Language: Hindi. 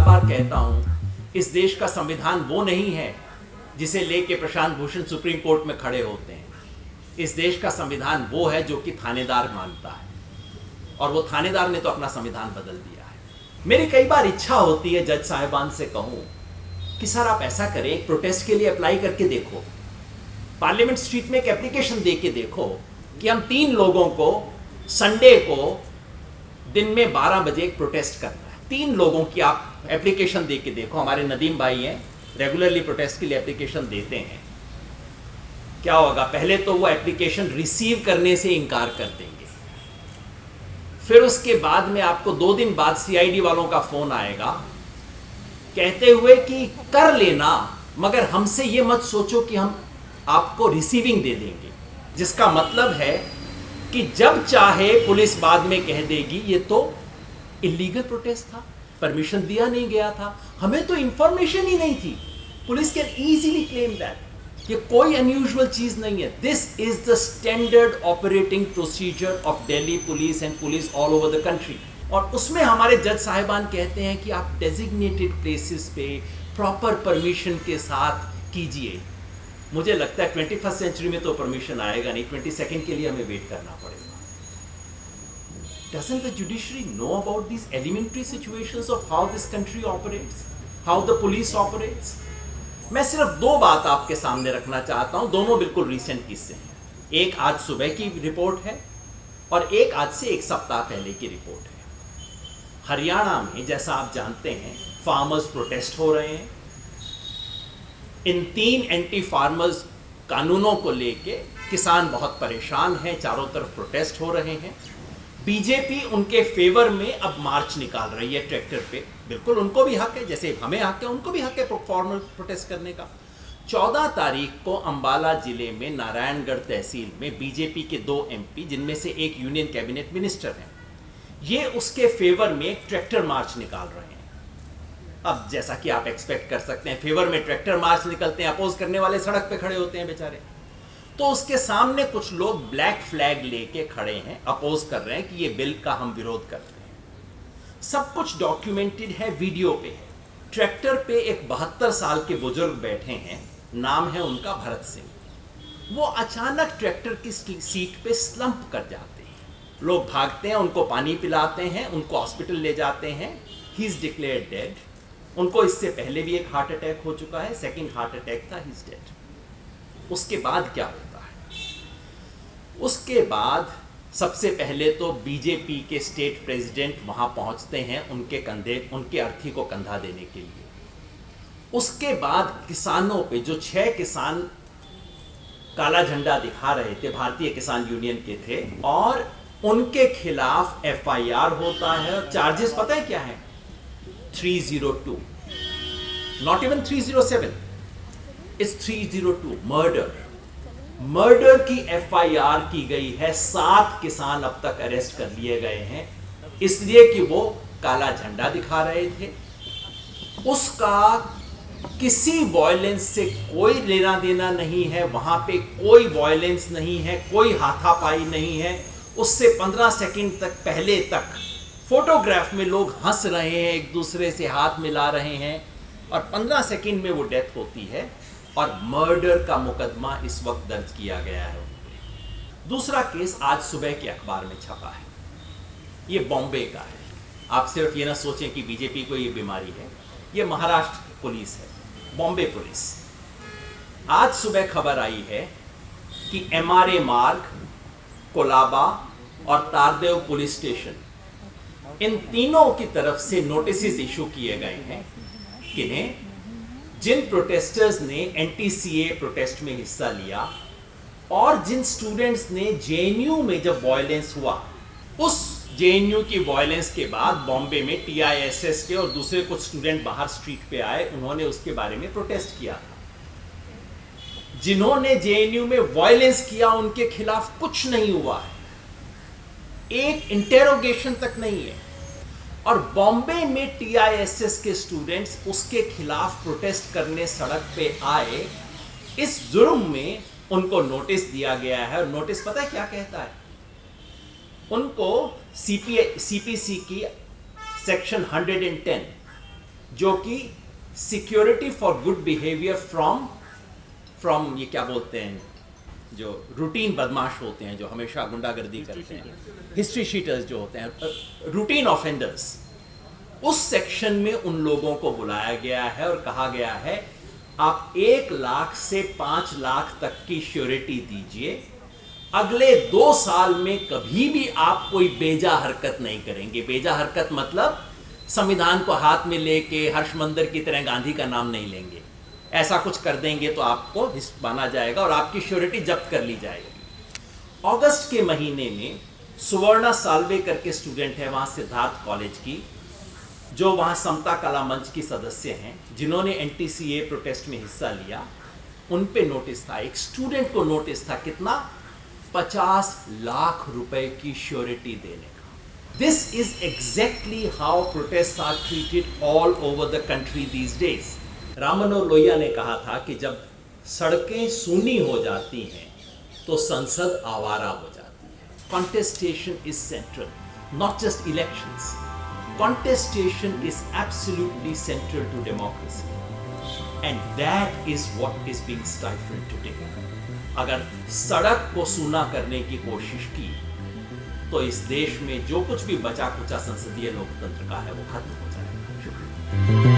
बार कहता हूं, इस देश का संविधान वो नहीं है जिसे लेके प्रशांत भूषण सुप्रीम कोर्ट में खड़े होते हैं। इस देश का संविधान वो है जो कि थानेदार मानता है, और वो थानेदार ने तो अपना संविधान बदल दिया है। मेरी कई बार इच्छा होती है जज साहिबान से कहूं कि सर आप ऐसा करें, एक प्रोटेस्ट के लिए अप्लाई करके देखो, पार्लियामेंट स्ट्रीट में एक एप्लीकेशन दे के देखो कि हम 3 लोगों को संडे को दिन में 12 बजे एक प्रोटेस्ट करना है। 3 लोगों की आप एप्लीकेशन दे के देखो। हमारे नदीम भाई हैं, रेगुलरली प्रोटेस्ट के लिए एप्लीकेशन देते हैं। क्या होगा, पहले तो वो एप्लीकेशन रिसीव करने से इनकार कर देंगे, फिर उसके बाद में आपको 2 दिन बाद सीआईडी वालों का फोन आएगा कहते हुए कि कर लेना, मगर हमसे ये मत सोचो कि हम आपको रिसीविंग दे देंगे। जिसका मतलब है कि जब चाहे पुलिस बाद में कह देगी ये तो इलीगल प्रोटेस्ट था, परमिशन दिया नहीं गया था, हमें तो इंफॉर्मेशन ही नहीं थी। Police can easily claim that. ये कोई अनयूजुअल चीज नहीं है। This is the standard operating procedure of Delhi police and police all over the country. और उसमें हमारे जज साहिबान कहते हैं कि आप डेजिग्नेटेड प्लेसेस पे प्रॉपर परमिशन के साथ कीजिए। मुझे लगता है 21st सेंचुरी में तो परमिशन आएगा नहीं, 22nd के लिए हमें वेट करना पड़ेगा। Doesn't the judiciary know about these elementary situations of how this country operates, how the police operates? मैं सिर्फ 2 बात आपके सामने रखना चाहता हूं, दोनों बिल्कुल रिसेंट किस्से हैं। एक आज सुबह की रिपोर्ट है और एक आज से 1 सप्ताह पहले की रिपोर्ट है। हरियाणा में जैसा आप जानते हैं फार्मर्स प्रोटेस्ट हो रहे हैं। इन 3 एंटी फार्मर्स कानूनों को लेके किसान बहुत परेशान हैं, चारों तरफ प्रोटेस्ट हो रहे हैं। बीजेपी उनके फेवर में अब मार्च निकाल रही है ट्रैक्टर पे। बिल्कुल उनको भी हक है, जैसे हमें हक है उनको भी हक है फार्मर प्रोटेस्ट करने का। 14 तारीख को अंबाला जिले में नारायणगढ़ तहसील में बीजेपी के 2 एमपी, जिनमें से एक यूनियन कैबिनेट मिनिस्टर हैं, ये उसके फेवर में एक ट्रैक्टर मार्च निकाल रहे हैं। अब जैसा कि आप एक्सपेक्ट कर सकते हैं, फेवर में ट्रैक्टर मार्च निकलते हैं, अपोज करने वाले सड़क पे खड़े होते हैं बेचारे। तो उसके सामने कुछ लोग ब्लैक फ्लैग लेके खड़े हैं, अपोज कर रहे हैं कि ये बिल का हम विरोध करते हैं। सब कुछ डॉक्यूमेंटेड है, वीडियो पे है। ट्रैक्टर पे एक 72 साल के बुजुर्ग बैठे हैं, नाम है उनका भरत सिंह। वो अचानक ट्रैक्टर की सीट पे स्लंप कर जाते हैं। लोग भागते हैं, उनको पानी पिलाते हैं, उनको हॉस्पिटल ले जाते हैं। He is declared dead. उनको इससे पहले भी एक हार्ट अटैक हो चुका है, सेकंड हार्ट अटैक था, ही इज डेड। उसके बाद क्या होता है? उसके बाद सबसे पहले तो बीजेपी के स्टेट प्रेसिडेंट वहां पहुंचते हैं उनके अर्थी को कंधा देने के लिए। उसके बाद किसानों पे, जो 6 किसान काला झंडा दिखा रहे थे, भारतीय किसान यूनियन के थे, और उनके खिलाफ एफआईआर होता है। और चार्जेस पता है क्या है? 302, नॉट इवन 307, इट्स 302, मर्डर की एफआईआर की गई है। 7 किसान अब तक अरेस्ट कर लिए गए हैं, इसलिए कि वो काला झंडा दिखा रहे थे। उसका किसी वायलेंस से कोई लेना देना नहीं है, वहां पे कोई वायलेंस नहीं है, कोई हाथापाई नहीं है। उससे 15 सेकंड तक पहले तक फोटोग्राफ में लोग हंस रहे हैं, एक दूसरे से हाथ मिला रहे हैं, और 15 सेकंड में वो डेथ होती है। और मर्डर का मुकदमा इस वक्त दर्ज किया गया है। दूसरा केस आज सुबह के अखबार में छपा है, ये बॉम्बे का है। आप सिर्फ ये ना सोचें कि बीजेपी को ये बीमारी है, ये महाराष्ट्र पुलिस है, बॉम्बे पुलिस। आज सुबह खबर आई है कि एमआरए मार्ग, कोलाबा और तारदेव पुलिस स्टेशन, इन तीनों की तरफ से नोटिस इशू किए गए हैं। किन्हें? जिन प्रोटेस्टर्स ने एंटी-सीए प्रोटेस्ट में हिस्सा लिया और जिन स्टूडेंट्स ने जेएनयू में जब वायलेंस हुआ, उस जेएनयू की वायलेंस के बाद बॉम्बे में टीआईएसएस के और दूसरे कुछ स्टूडेंट बाहर स्ट्रीट पे आए, उन्होंने उसके बारे में प्रोटेस्ट किया था। जिन्होंने जेएनयू में वायलेंस किया उनके खिलाफ कुछ नहीं हुआ है, एक इंटेरोगेशन तक नहीं है। और बॉम्बे में टीआईएसएस के स्टूडेंट्स उसके खिलाफ प्रोटेस्ट करने सड़क पे आए, इस जुर्म में उनको नोटिस दिया गया है। और नोटिस पता है क्या कहता है? उनको सीपीसी की सेक्शन 110 जो कि security for good behaviour from ये क्या बोलते हैं, जो रूटीन बदमाश होते हैं, जो हमेशा गुंडागर्दी करते हैं, हिस्ट्री शीटर्स जो होते हैं, रूटीन ऑफेंडर्स, उस सेक्शन में उन लोगों को बुलाया गया है और कहा गया है आप 1 लाख से 5 लाख तक की श्योरिटी दीजिए, अगले 2 साल में कभी भी आप कोई बेजा हरकत नहीं करेंगे। बेजा हरकत मतलब संविधान को हाथ में लेके हर्षमंदिर की तरह गांधी का नाम नहीं लेंगे। ऐसा कुछ कर देंगे तो आपको माना जाएगा और आपकी श्योरिटी जब्त कर ली जाएगी। अगस्त के महीने में सुवर्णा साल्वे करके स्टूडेंट है वहां सिद्धार्थ कॉलेज की, जो वहां समता कला मंच की सदस्य हैं, जिन्होंने एनटीसीए प्रोटेस्ट में हिस्सा लिया, उन पे नोटिस था, एक स्टूडेंट को नोटिस था, कितना, 50 लाख रुपए की श्योरिटी देने का। This is exactly how protest are treated all over the country these days. Ram Manohar Lohia ने कहा था कि जब सड़कें सूनी हो जाती हैं तो संसद आवारा हो जाती है। Contestation is central, not just elections. Contestation is absolutely central to democracy, and that is what is being stifled today. अगर सड़क को सूना करने की कोशिश की तो इस देश में जो कुछ भी बचा कुचा संसदीय लोकतंत्र का है वो खत्म हो जाएगा। शुक्रिया।